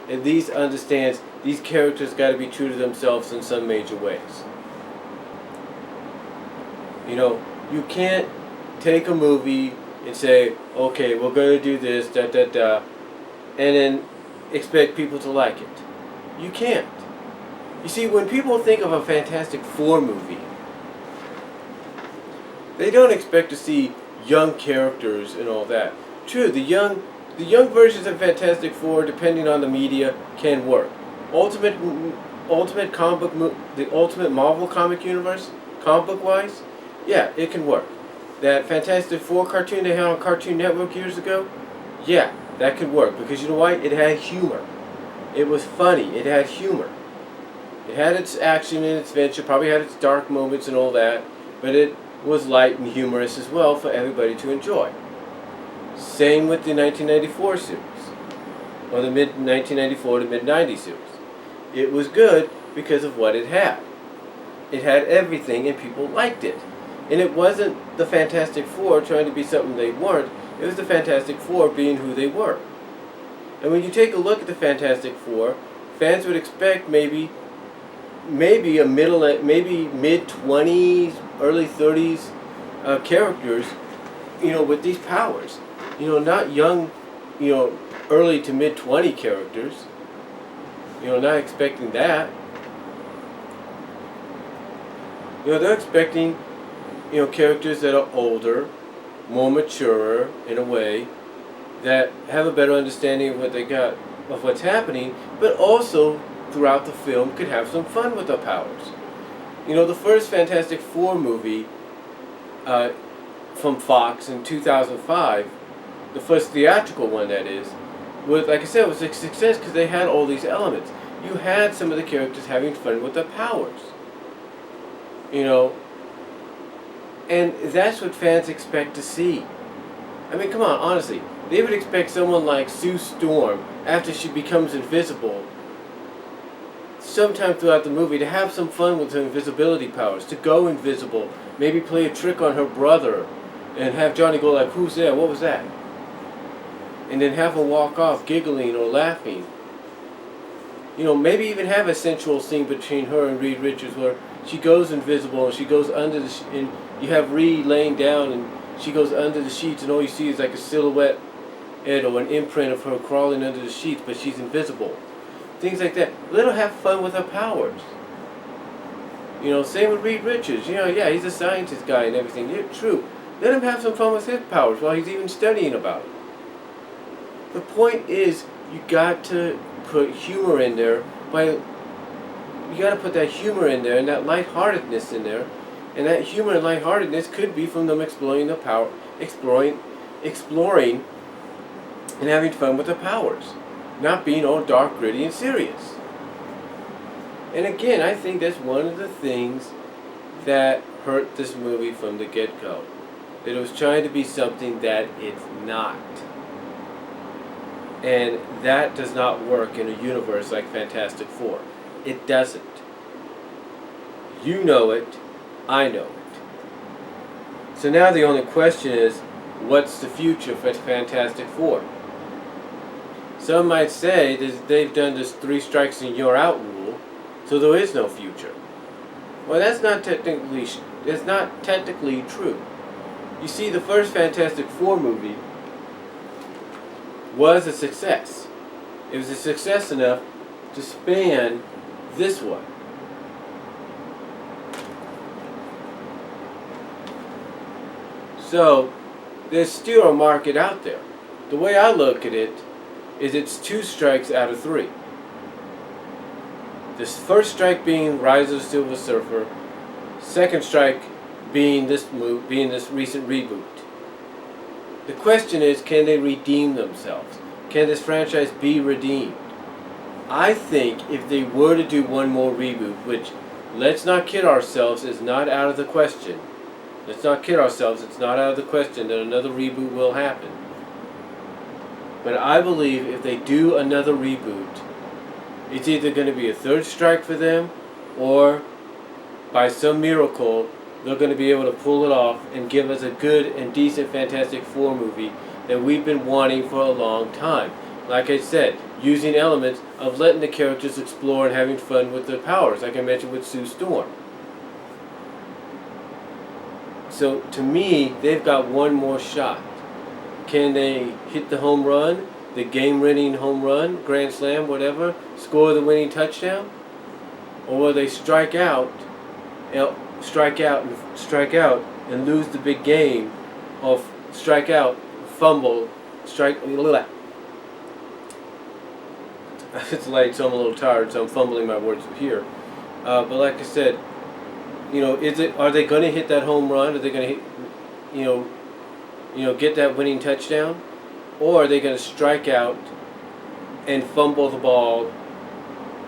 at least understands these characters got to be true to themselves in some major ways. You know, you can't take a movie and say, okay, we're going to do this, da da da, and then expect people to like it. You can't. You see, when people think of a Fantastic Four movie, they don't expect to see young characters and all that. True, the young versions of Fantastic Four, depending on the media, can work. Ultimate comic book, the Ultimate Marvel comic universe, comic book wise, yeah, it can work. That Fantastic Four cartoon they had on Cartoon Network years ago, yeah, that could work, because you know why? It had humor. It was funny. It had humor. It had its action and its adventure, probably had its dark moments and all that, but it was light and humorous as well for everybody to enjoy. Same with the 1994 series, or the mid-1994 to mid-90 series. It was good because of what it had. It had everything and people liked it. And it wasn't the Fantastic Four trying to be something they weren't, it was the Fantastic Four being who they were. And when you take a look at the Fantastic Four, fans would expect maybe mid-20s, early 30s characters, with these powers. Not young, early to mid-20 characters. Not expecting that. They're expecting, characters that are older, more mature in a way, that have a better understanding of of what's happening, but also throughout the film could have some fun with their powers. The first Fantastic Four movie from Fox in 2005, the first theatrical one that is, was, like I said, was a success because they had all these elements. You had some of the characters having fun with their powers. And that's what fans expect to see. I mean, come on, honestly. They would expect someone like Sue Storm, after she becomes invisible, sometime throughout the movie, to have some fun with her invisibility powers, to go invisible, maybe play a trick on her brother, and have Johnny go like, "Who's there? What was that?" And then have her walk off giggling or laughing. Maybe even have a sensual scene between her and Reed Richards where she goes invisible and she goes under and you have Reed laying down and she goes under the sheets and all you see is like a silhouette or an imprint of her crawling under the sheets, but she's invisible. Things like that. Let her have fun with her powers. Same with Reed Richards. Yeah, he's a scientist guy and everything. Yeah, true. Let him have some fun with his powers while he's even studying about it. The point is, you got to put humor in there you got to put that humor in there and that lightheartedness in there, and that humor and lightheartedness could be from them exploring their power, exploring, and having fun with their powers, not being all dark, gritty, and serious. And again, I think that's one of the things that hurt this movie from the get-go. That it was trying to be something that it's not. And that does not work in a universe like Fantastic Four. It doesn't. You know it. I know it. So now the only question is, what's the future for Fantastic Four? Some might say that they've done this 3 strikes and you're out rule, so there is no future. Well, that's not technically true. You see, the first Fantastic Four movie was a success. It was a success enough to span this one. So, there's still a market out there. The way I look at it is it's 2 strikes out of 3. This first strike being Rise of the Silver Surfer, second strike being this recent reboot. The question is, can they redeem themselves? Can this franchise be redeemed? I think if they were to do one more reboot, which, let's not kid ourselves, is not out of the question. Let's not kid ourselves, it's not out of the question that another reboot will happen. But I believe if they do another reboot, it's either going to be a 3rd strike for them, or by some miracle, they're going to be able to pull it off and give us a good and decent Fantastic Four movie that we've been wanting for a long time. Like I said, using elements of letting the characters explore and having fun with their powers, like I mentioned with Sue Storm. So to me, they've got one more shot. Can they hit the home run, the game-winning home run, grand slam, whatever, score the winning touchdown? Or will they strike out and lose the big game, or strike out, fumble, strike. It's late, so I'm a little tired, so I'm fumbling my words here. But like I said, are they going to hit that home run? Are they going to hit, get that winning touchdown, or are they going to strike out and fumble the ball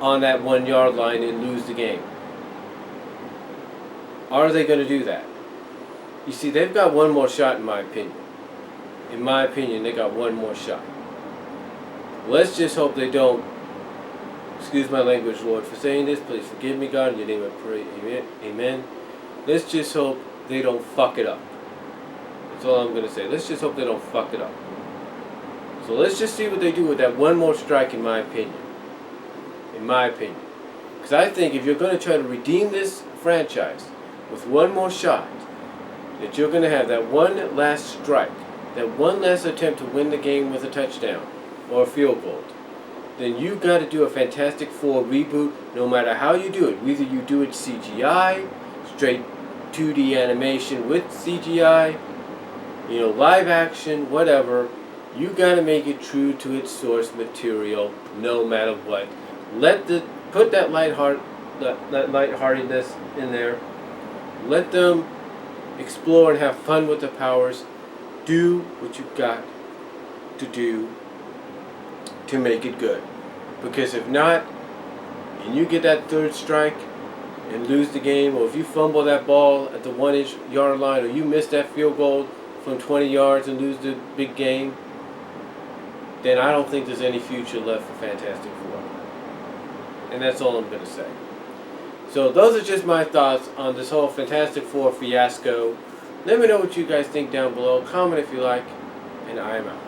on that 1 yard line and lose the game? Are they going to do that? You see, they've got one more shot, in my opinion. In my opinion, they got one more shot. Let's just hope they don't. Excuse my language, Lord, for saying this. Please forgive me, God. In your name I pray. Amen. Amen. Let's just hope they don't fuck it up. That's all I'm going to say. Let's just hope they don't fuck it up. So let's just see what they do with that one more strike, in my opinion. In my opinion. Because I think if you're going to try to redeem this franchise with one more shot, that you're going to have that one last strike, that one last attempt to win the game with a touchdown or a field goal, then you've got to do a Fantastic Four reboot no matter how you do it. Whether you do it CGI, straight 2D animation with CGI, live action, whatever. You got to make it true to its source material no matter what. Put that lightheartedness in there. Let them explore and have fun with the powers. Do what you've got to do to make it good. Because if not, and you get that third strike and lose the game, or if you fumble that ball at the 1 yard line, or you miss that field goal from 20 yards and lose the big game, then I don't think there's any future left for Fantastic Four. And that's all I'm going to say. So those are just my thoughts on this whole Fantastic Four fiasco. Let me know what you guys think down below. Comment if you like, and I'm out.